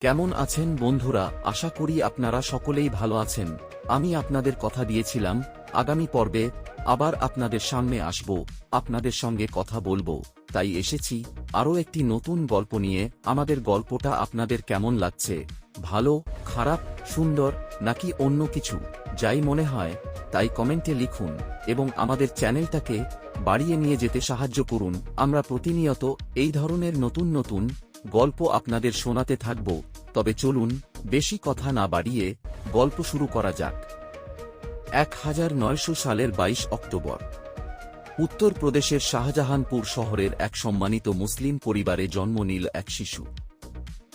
কেমন আছেন বন্ধুরা? আশা করি আপনারা সকলেই ভালো আছেন। আমি আপনাদের কথা দিয়েছিলাম আগামী পর্বে আবার আপনাদের সামনে আসব, আপনাদের সঙ্গে কথা বলবো, তাই এসেছি আরও একটি নতুন গল্প নিয়ে। আমাদের গল্পটা আপনাদের কেমন লাগছে? ভালো, খারাপ, সুন্দর নাকি অন্য কিছু? যাই মনে হয় তাই কমেন্টে লিখুন এবং আমাদের চ্যানেলটাকে বাড়িয়ে নিয়ে যেতে সাহায্য করুন। আমরা প্রতিনিয়ত এই ধরনের নতুন নতুন গল্প আপনাদের শোনাতে থাকব। তবে চলুন বেশি কথা না বাড়িয়ে গল্প শুরু করা যাক। 1900 সালের 22 অক্টোবর উত্তরপ্রদেশের শাহজাহানপুর শহরের এক সম্মানিত মুসলিম পরিবারে জন্ম নিল এক শিশু।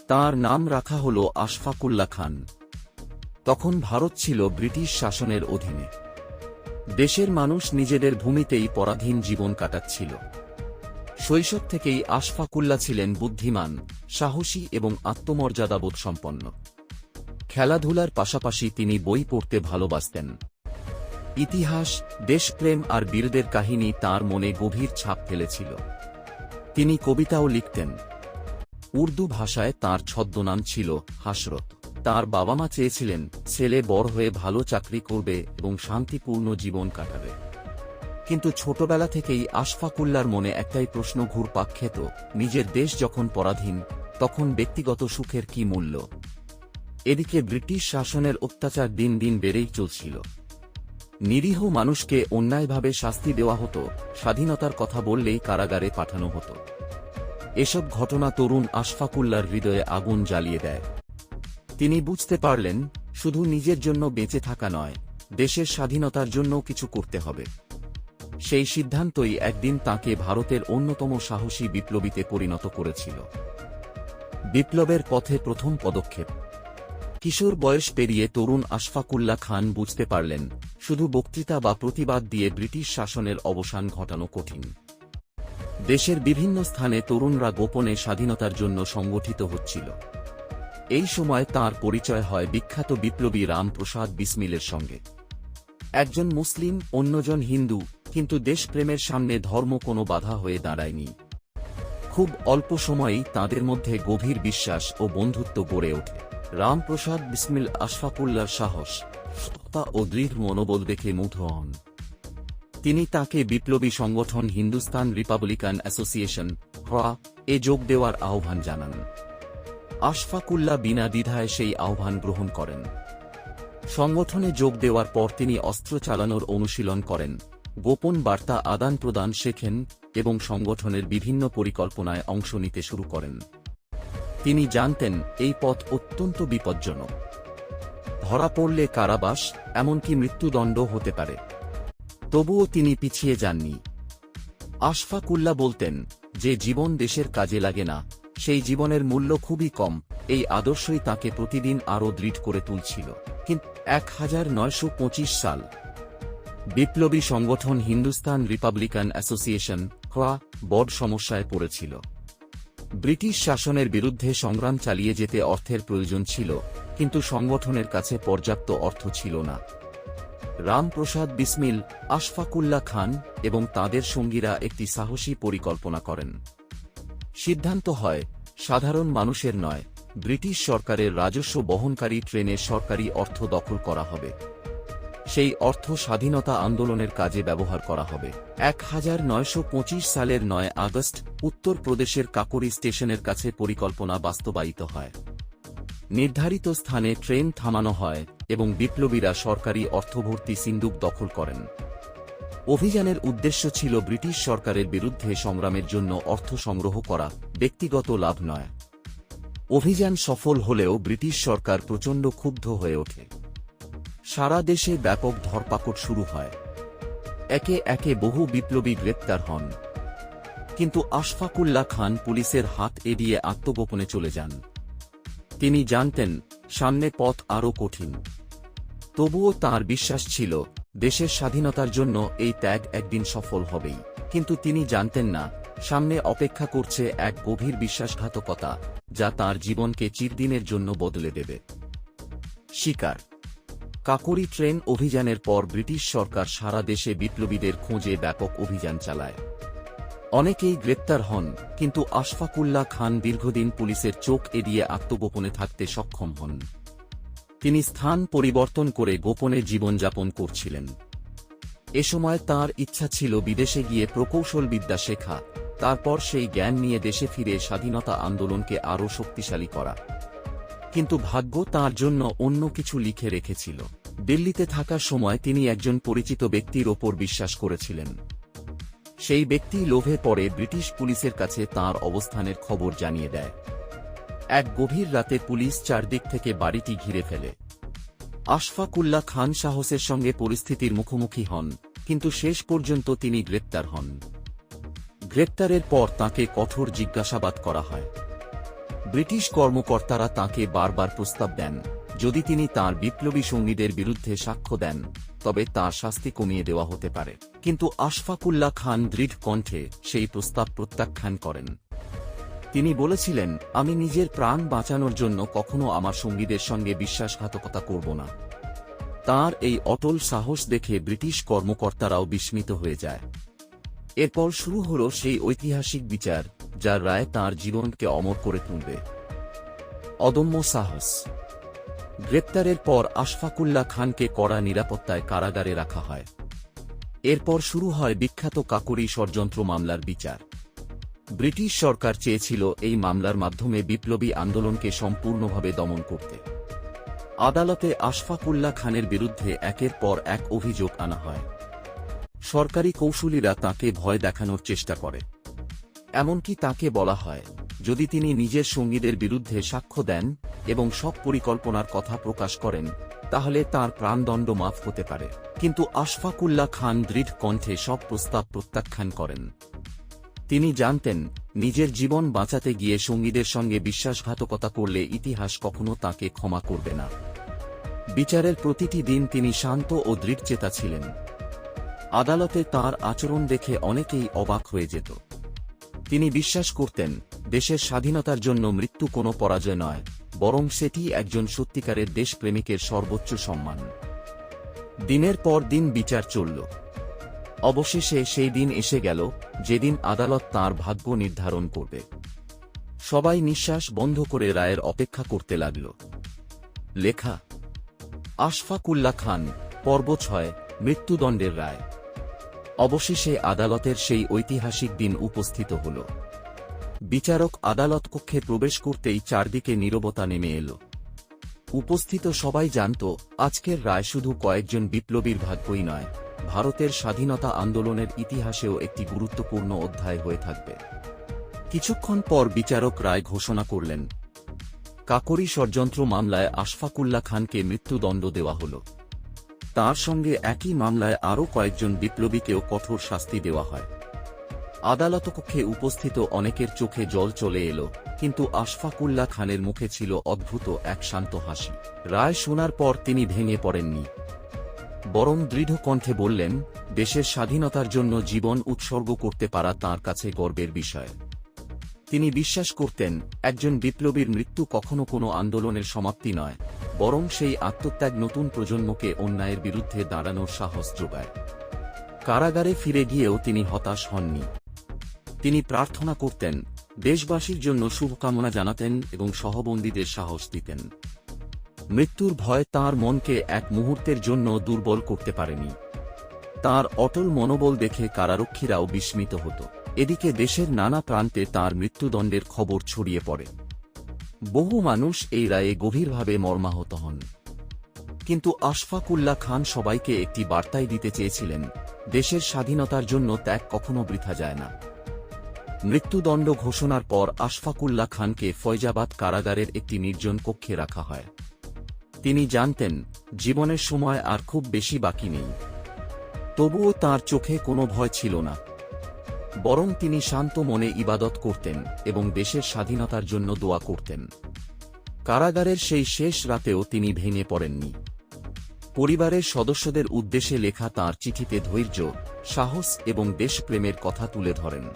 তার নাম রাখা হল আশফাকুল্লাহ খান। তখন ভারত ছিল ব্রিটিশ শাসনের অধীনে। দেশের মানুষ নিজেদের ভূমিতেই পরাধীন জীবন কাটাচ্ছিল। শৈশব থেকেই আশফাকুল্লাহ ছিলেন বুদ্ধিমান, সাহসী এবং আত্মমর্যাদাবোধ সম্পন্ন। খেলাধুলার পাশাপাশি তিনি বই পড়তে ভালোবাসতেন। ইতিহাস, দেশপ্রেম আর বীরদের কাহিনী তাঁর মনে গভীর ছাপ ফেলেছিল। তিনি কবিতাও লিখতেন। উর্দু ভাষায় তাঁর ছদ্মনাম ছিল হাসরত। তাঁর বাবা মা চেয়েছিলেন ছেলে বড় হয়ে ভালো চাকরি করবে এবং শান্তিপূর্ণ জীবন কাটাবে। কিন্তু ছোটবেলা থেকেই আশফাকুল্লাহর মনে একটাই প্রশ্ন ঘুরপাক খেত, নিজের দেশ যখন পরাধীন তখন ব্যক্তিগত সুখের কি মূল্য? এদিকে ব্রিটিশ শাসনের অত্যাচার দিন দিন বেড়েই চলছিল। নিরীহ মানুষকে অন্যায়ভাবে শাস্তি দেওয়া হতো, স্বাধীনতার কথা বললেই কারাগারে পাঠানো হতো। এসব ঘটনা তরুণ আশফাকুল্লাহর হৃদয়ে আগুন জ্বালিয়ে দেয়। তিনি বুঝতে পারলেন শুধু নিজের জন্য বেঁচে থাকা নয়, দেশের স্বাধীনতার জন্যও কিছু করতে হবে। সেই সিদ্ধান্তই একদিন তাঁকে ভারতের অন্যতম সাহসী বিপ্লবীতে পরিণত করেছিল। বিপ্লবের পথে প্রথম পদক্ষেপ। কিশোর বয়স পেরিয়ে তরুণ আশফাকুল্লাহ খান বুঝতে পারলেন শুধু বক্তৃতা বা প্রতিবাদ দিয়ে ব্রিটিশ শাসনের অবসান ঘটানো কঠিন। দেশের বিভিন্ন স্থানে তরুণরা গোপনে স্বাধীনতার জন্য সংগঠিত হচ্ছিল। এই সময় তাঁর পরিচয় হয় বিখ্যাত বিপ্লবী রামপ্রসাদ বিসমিলের সঙ্গে। একজন মুসলিম, অন্যজন হিন্দু, কিন্তু দেশপ্রেমের সামনে ধর্ম কোনো বাধা হয়ে দাঁড়ায়নি। খুব অল্প সময়েই তাঁদের মধ্যে গভীর বিশ্বাস ও বন্ধুত্ব গড়ে ওঠে। রামপ্রসাদ বিসমিল আশফাকুল্লাহর সাহস, সততা ও দৃঢ় মনোবল দেখে মুগ্ধ হন। তিনি তাঁকে বিপ্লবী সংগঠন হিন্দুস্তান রিপাবলিকান অ্যাসোসিয়েশন এ যোগ দেওয়ার আহ্বান জানান। আশফাকুল্লাহ বিনা দ্বিধায় সেই আহ্বান গ্রহণ করেন। সংগঠনে যোগ দেওয়ার পর তিনি অস্ত্র চালানোর অনুশীলন করেন, গোপন বার্তা আদান প্রদান শেখেন এবং সংগঠনের বিভিন্ন পরিকল্পনায় অংশ নিতে শুরু করেন। তিনি জানতেন এই পথ অত্যন্ত বিপজ্জনক। ধরা পড়লে কারাবাস, এমনকি মৃত্যুদণ্ড হতে পারে। তবুও তিনি পিছিয়ে যাননি। আশফাকুল্লাহ বলতেন যে জীবন দেশের কাজে লাগে না, সেই জীবনের মূল্য খুবই কম। এই আদর্শই তাঁকে প্রতিদিন আরও দৃঢ় করে তুলছিল। কিন্তু 1925 সাল বিপ্লবী সংগঠন হিন্দুস্তান রিপাবলিকান অ্যাসোসিয়েশন বড় সমস্যায় পড়েছিল। ব্রিটিশ শাসনের বিরুদ্ধে সংগ্রাম চালিয়ে যেতে অর্থের প্রয়োজন ছিল, কিন্তু সংগঠনের কাছে পর্যাপ্ত অর্থ ছিল না। রামপ্রসাদ বিসমিল, আশফাকুল্লাহ খান এবং তাঁদের সঙ্গীরা একটি সাহসী পরিকল্পনা করেন। সিদ্ধান্ত হয় সাধারণ মানুষের নয়, ব্রিটিশ সরকারের রাজস্ব বহনকারী ট্রেনের সরকারি অর্থ দখল করা হবে। সেই অর্থ স্বাধীনতা আন্দোলনের কাজে ব্যবহার করা হবে। 1925 সালের 9 আগস্ট উত্তরপ্রদেশের কাকোরি স্টেশনের কাছে পরিকল্পনা বাস্তবায়িত হয়। নির্ধারিত স্থানে ট্রেন থামানো হয় এবং বিপ্লবীরা সরকারি অর্থভর্তি সিন্দুক দখল করেন। অভিযানের উদ্দেশ্য ছিল ব্রিটিশ সরকারের বিরুদ্ধে সংগ্রামের জন্য অর্থ সংগ্রহ করা, ব্যক্তিগত লাভ নয়। অভিযান সফল হলেও ব্রিটিশ সরকার প্রচণ্ড ক্ষুব্ধ হয়ে ওঠে। সারা দেশে ব্যাপক ধরপাকড় শুরু হয়। একে একে বহু বিপ্লবী গ্রেপ্তার হন। কিন্তু আশফাকুল্লাহ খান পুলিশের হাত এড়িয়ে আত্মগোপনে চলে যান। তিনি জানতেন সামনে পথ আরও কঠিন। তবুও তাঁর বিশ্বাস ছিল দেশের স্বাধীনতার জন্য এই ত্যাগ একদিন সফল হবেই। কিন্তু তিনি জানতেন না সামনে অপেক্ষা করছে এক গভীর বিশ্বাসঘাতকতা, যা তাঁর জীবনকে চিরদিনের জন্য বদলে দেবে। শিকার। কাকোরি ট্রেন অভিযানের পর ব্রিটিশ সরকার সারা দেশে বিপ্লবীদের খোঁজে ব্যাপক অভিযান চালায়। অনেকেই গ্রেপ্তার হন, কিন্তু আশফাকুল্লাহ খান দীর্ঘদিন পুলিশের চোখ এড়িয়ে আত্মগোপনে থাকতে সক্ষম হন। তিনি স্থান পরিবর্তন করে গোপনে জীবনযাপন করছিলেন। এ সময় তাঁর ইচ্ছা ছিল বিদেশে গিয়ে প্রকৌশল বিদ্যা শেখা, তারপর সেই জ্ঞান নিয়ে দেশে ফিরে স্বাধীনতা আন্দোলনকে আরও শক্তিশালী করা। কিন্তু ভাগ্য তাঁর জন্য অন্য কিছু লিখে রেখেছিল। দিল্লিতে থাকার সময় তিনি একজন পরিচিত ব্যক্তির ওপর বিশ্বাস করেছিলেন। সেই ব্যক্তি লোভে পড়ে ব্রিটিশ পুলিশের কাছে তাঁর অবস্থানের খবর জানিয়ে দেয়। এক গভীর রাতে পুলিশ চারদিক থেকে বাড়িটি ঘিরে ফেলে। আশফাকুল্লাহ খান সাহসের সঙ্গে পরিস্থিতির মুখোমুখি হন, কিন্তু শেষ পর্যন্ত তিনি গ্রেপ্তার হন। গ্রেপ্তারের পর তাঁকে কঠোর জিজ্ঞাসাবাদ করা হয়। ব্রিটিশ কর্মকর্তারা তাঁকে বারবার প্রস্তাব দেন, যদি তিনি তাঁর বিপ্লবী সঙ্গীদের বিরুদ্ধে সাক্ষ্য দেন তবে তাঁর শাস্তি কমিয়ে দেওয়া হতে পারে। কিন্তু আশফাকুল্লাহ খান দৃঢ় কণ্ঠে সেই প্রস্তাব প্রত্যাখ্যান করেন। তিনি বলেছিলেন, আমি নিজের প্রাণ বাঁচানোর জন্য কখনো আমার সঙ্গীদের সঙ্গে বিশ্বাসঘাতকতা করব না। তাঁর এই অটল সাহস দেখে ব্রিটিশ কর্মকর্তারাও বিস্মিত হয়ে যায়। এরপর শুরু হল সেই ঐতিহাসিক বিচার, যার রায় তাঁর জীবনকে অমর করে তুলবে। অদম্য সাহস। গ্রেপ্তারের পর আশফাকুল্লাহ খানকে কড়া নিরাপত্তায় কারাগারে রাখা হয়। এরপর শুরু হয় বিখ্যাত কাকোরি ষড়যন্ত্র মামলার বিচার। ব্রিটিশ সরকার চেয়েছিল এই মামলার মাধ্যমে বিপ্লবী আন্দোলনকে সম্পূর্ণভাবে দমন করতে। আদালতে আশফাকুল্লাহ খানের বিরুদ্ধে একের পর এক অভিযোগ আনা হয়। সরকারি কৌঁসুলিরা তাঁকে ভয় দেখানোর চেষ্টা করে। এমনকি তাঁকে বলা হয়, যদি তিনি নিজের সঙ্গীদের বিরুদ্ধে সাক্ষ্য দেন এবং সব পরিকল্পনার কথা প্রকাশ করেন তাহলে তাঁর প্রাণদণ্ড মাফ হতে পারে। কিন্তু আশফাকুল্লাহ খান দৃঢ় কণ্ঠে সব প্রস্তাব প্রত্যাখ্যান করেন। তিনি জানতেন, নিজের জীবন বাঁচাতে গিয়ে সঙ্গীদের সঙ্গে বিশ্বাসঘাতকতা করলে ইতিহাস কখনো তাঁকে ক্ষমা করবে না। বিচারের প্রতিটি দিন তিনি শান্ত ও দৃঢ়চেতা ছিলেন। আদালতে তাঁর আচরণ দেখে অনেকেই অবাক হয়ে যেত। তিনি বিশ্বাস করতেন, দেশের স্বাধীনতার জন্য মৃত্যু কোনো পরাজয় নয়, বরং সেটি একজন সত্যিকারের দেশপ্রেমিকের সর্বোচ্চ সম্মান। দিনের পর দিন বিচার চলল। অবশেষে সেই দিন এসে গেল, যেদিন আদালত তাঁর ভাগ্য নির্ধারণ করবে। সবাই নিঃশ্বাস বন্ধ করে রায়ের অপেক্ষা করতে লাগল। লেখা, আশফাকুল্লাহ খান, পর্ব 6, মৃত্যুদণ্ডের রায়। অবশেষে আদালতের সেই ঐতিহাসিক দিন উপস্থিত হল। বিচারক আদালত কক্ষে প্রবেশ করতেই চারদিকে নীরবতা নেমে এল। উপস্থিত সবাই জানত, আজকের রায় শুধু কয়েকজন বিপ্লবীর ভাগ্যই নয়, ভারতের স্বাধীনতা আন্দোলনের ইতিহাসেও একটি গুরুত্বপূর্ণ অধ্যায় হয়ে থাকবে। কিছুক্ষণ পর বিচারক রায় ঘোষণা করলেন। কাকোরি ষড়যন্ত্র মামলায় আশফাকুল্লাহ খানকে মৃত্যুদণ্ড দেওয়া হল। তার সঙ্গে একই মামলায় আরও কয়েকজন বিপ্লবীকেও কঠোর শাস্তি দেওয়া হয়। আদালতকক্ষে উপস্থিত অনেকের চোখে জল চলে এলো, কিন্তু আশফাকুল্লাহ খানের মুখে ছিল অদ্ভুত এক শান্ত হাসি। রায় শোনার পর তিনি ভেঙে পড়েননি, বরং দৃঢ় কণ্ঠে বললেন, দেশের স্বাধীনতার জন্য জীবন উৎসর্গ করতে পারা তাঁর কাছে গর্বের বিষয়। তিনি বিশ্বাস করতেন, একজন বিপ্লবীর মৃত্যু কখনো কোনো আন্দোলনের সমাপ্তি নয়, বরং সেই আত্মত্যাগ নতুন প্রজন্মকে অন্যায়ের বিরুদ্ধে দাঁড়ানোর সাহস যোগায়। কারাগারে ফিরে গিয়েও তিনি হতাশ হননি। তিনি প্রার্থনা করতেন, দেশবাসীর জন্য শুভকামনা জানাতেন এবং সহবন্দীদের সাহস দিতেন। মৃত্যুর ভয় তাঁর মনকে এক মুহূর্তের জন্য দুর্বল করতে পারেনি। তাঁর অটল মনোবল দেখে কারারক্ষীরাও বিস্মিত হতো। এদিকে দেশের নানা প্রান্তে তাঁর মৃত্যুদণ্ডের খবর ছড়িয়ে পড়ে। বহু মানুষ এই রায়ে গভীরভাবে মর্মাহত হন। কিন্তু আশফাকুল্লাহ খান সবাইকে একটি বার্তাই দিতে চেয়েছিলেন, দেশের স্বাধীনতার জন্য ত্যাগ কখনো বৃথা যায় না। মৃত্যুদণ্ড ঘোষণার পর আশফাকুল্লাহ খানকে ফৈজাবাদ কারাগারের একটি নির্জন কক্ষে রাখা হয়। তিনি জানতেন, জীবনের সময় আর খুব বেশি বাকি নেই। তবুও তাঁর চোখে কোনো ভয় ছিল না, বরং তিনি শান্ত মনে ইবাদত করতেন এবং দেশের স্বাধীনতার জন্য দোয়া করতেন। কারাগারের সেই শেষ রাতেও তিনি ভেঙে পড়েননি। পরিবারের সদস্যদের উদ্দেশ্যে লেখা তাঁর চিঠিতে ধৈর্য, সাহস এবং দেশপ্রেমের কথা তুলে ধরেন।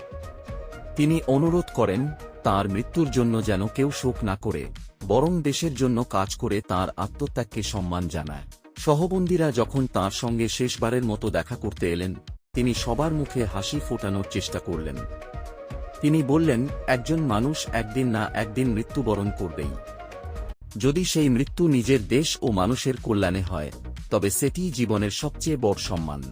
তিনি অনুরোধ করেন, তাঁর মৃত্যুর জন্য যেন কেউ শোক না করে, বরং দেশের জন্য কাজ করে তাঁর আত্মত্যাগকে সম্মান জানায়। সহবন্দীরা যখন তাঁর সঙ্গে শেষবারের মতো দেখা করতে এলেন, তিনি সবার মুখে হাসি ফোটানোর চেষ্টা করলেন। তিনি বললেন, একজন মানুষ একদিন না একদিন মৃত্যুবরণ করবেই। যদি সেই মৃত্যু নিজের দেশ ও মানুষের কল্যাণে হয়, তবে সেটিই জীবনের সবচেয়ে বড় সম্মান।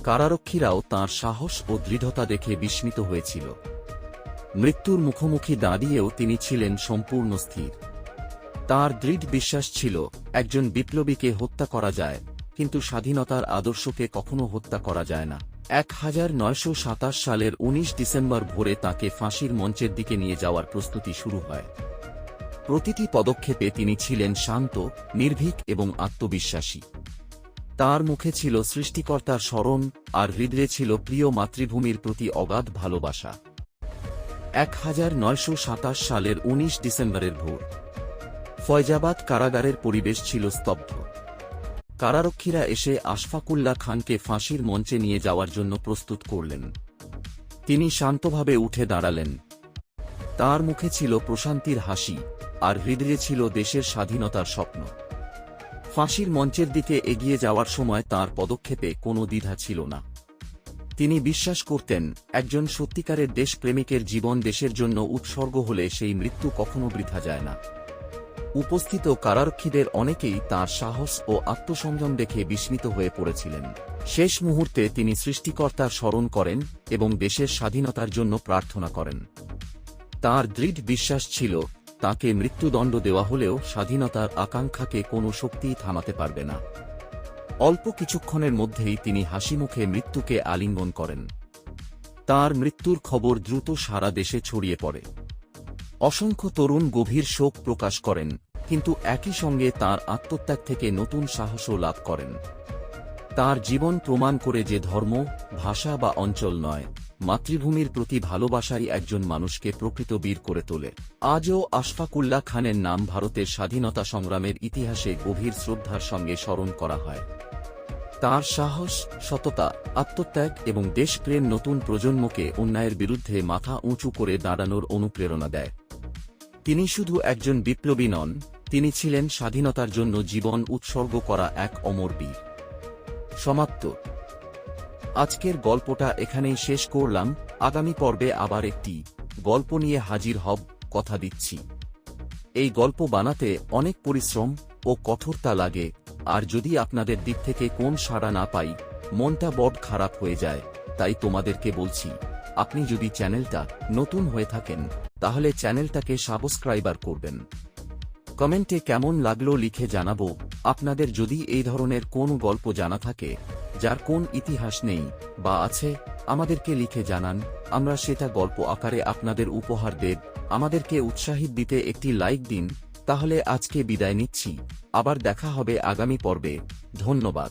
কারারক্ষীরাও তাঁর সাহস ও দৃঢ়তা দেখে বিস্মিত হয়েছিল। মৃত্যুর মুখোমুখি দাঁড়িয়েও তিনি ছিলেন সম্পূর্ণ স্থির। তাঁর দৃঢ় বিশ্বাস ছিল, একজন বিপ্লবীকে হত্যা করা যায়, কিন্তু স্বাধীনতার আদর্শকে কখনো হত্যা করা যায় না। 1927 সালের 19 ডিসেম্বর ভোরে তাঁকে ফাঁসির মঞ্চের দিকে নিয়ে যাওয়ার প্রস্তুতি শুরু হয়। প্রতিটি পদক্ষেপে তিনি ছিলেন শান্ত, নির্ভীক এবং আত্মবিশ্বাসী। তাঁর মুখে ছিল সৃষ্টিকর্তার স্মরণ, আর হৃদয়ে ছিল প্রিয় মাতৃভূমির প্রতি অগাধ ভালোবাসা। 1927 সালের 19 ডিসেম্বরের ভোর। ফয়জাবাদ কারাগারের পরিবেশ ছিল স্তব্ধ। কারারক্ষীরা এসে আশফাকুল্লাহ খানকে ফাঁসির মঞ্চে নিয়ে যাওয়ার জন্য প্রস্তুত করলেন। তিনি শান্তভাবে উঠে দাঁড়ালেন। তাঁর মুখে ছিল প্রশান্তির হাসি, আর হৃদয়ে ছিল দেশের স্বাধীনতার স্বপ্ন। ফাঁসির মঞ্চের দিকে এগিয়ে যাওয়ার সময় তাঁর পদক্ষেপে কোনো দ্বিধা ছিল না। তিনি বিশ্বাস করতেন, একজন সত্যিকারের দেশপ্রেমিকের জীবন দেশের জন্য উৎসর্গ হলে সেই মৃত্যু কখনো বৃথা যায় না। উপস্থিত কারারক্ষীদের অনেকেই তাঁর সাহস ও আত্মসংযম দেখে বিস্মিত হয়ে পড়েছিলেন। শেষ মুহূর্তে তিনি সৃষ্টিকর্তার স্মরণ করেন এবং দেশের স্বাধীনতার জন্য প্রার্থনা করেন। তাঁর দৃঢ় বিশ্বাস ছিল, তাঁকে মৃত্যুদণ্ড দেওয়া হলেও স্বাধীনতার আকাঙ্ক্ষাকে কোনো শক্তিই থামাতে পারবে না। অল্প কিছুক্ষণের মধ্যেই তিনি হাসিমুখে মৃত্যুকে আলিঙ্গন করেন। তাঁর মৃত্যুর খবর দ্রুত সারা দেশে ছড়িয়ে পড়ে। অসংখ্য তরুণ গভীর শোক প্রকাশ করেন, কিন্তু একই সঙ্গে তাঁর আত্মত্যাগ থেকে নতুন সাহসও লাভ করেন। তাঁর জীবন প্রমাণ করে যে ধর্ম, ভাষা বা অঞ্চল নয়, মাতৃভূমির প্রতি ভালোবাসাই একজন মানুষকে প্রকৃত বীর করে তোলে। আজও আশফাকুল্লাহ খানের নাম ভারতের স্বাধীনতা সংগ্রামের ইতিহাসে গভীর শ্রদ্ধার সঙ্গে স্মরণ করা হয়। তাঁর সাহস, সততা, আত্মত্যাগ এবং দেশপ্রেম নতুন প্রজন্মকে অন্যায়ের বিরুদ্ধে মাথা উঁচু করে দাঁড়ানোর অনুপ্রেরণা দেয়। তিনি শুধু একজন বিপ্লবী নন, তিনি ছিলেন স্বাধীনতার জন্য জীবন উৎসর্গ করা এক অমর বীর। সমাপ্ত। আজকের গল্পটা এখানেই শেষ করলাম। আগামী পর্বে আবার একটি গল্প নিয়ে হাজির হব, কথা দিচ্ছি। এই গল্প বানাতে অনেক পরিশ্রম ও কঠোরতা লাগে, আর যদি আপনাদের দিক থেকে কোন সাড়া না পাই, মনটা বড় খারাপ হয়ে যায়। তাই তোমাদেরকে বলছি, আপনি যদি চ্যানেলটা নতুন হয়ে থাকেন, তাহলে চ্যানেলটাকে সাবস্ক্রাইবার করবেন। কমেন্টে কেমন লাগলো লিখে জানাবো। আপনাদের যদি এই ধরনের কোন গল্প জানা থাকে, যার কোন ইতিহাস নেই বা আছে, আমাদেরকে লিখে জানান। আমরা সেটা গল্প আকারে আপনাদের উপহার দেব। আমাদেরকে উৎসাহিত দিতে একটি লাইক দিন। তাহলে আজকে বিদায় নিচ্ছি, আবার দেখা হবে আগামী পর্বে। ধন্যবাদ।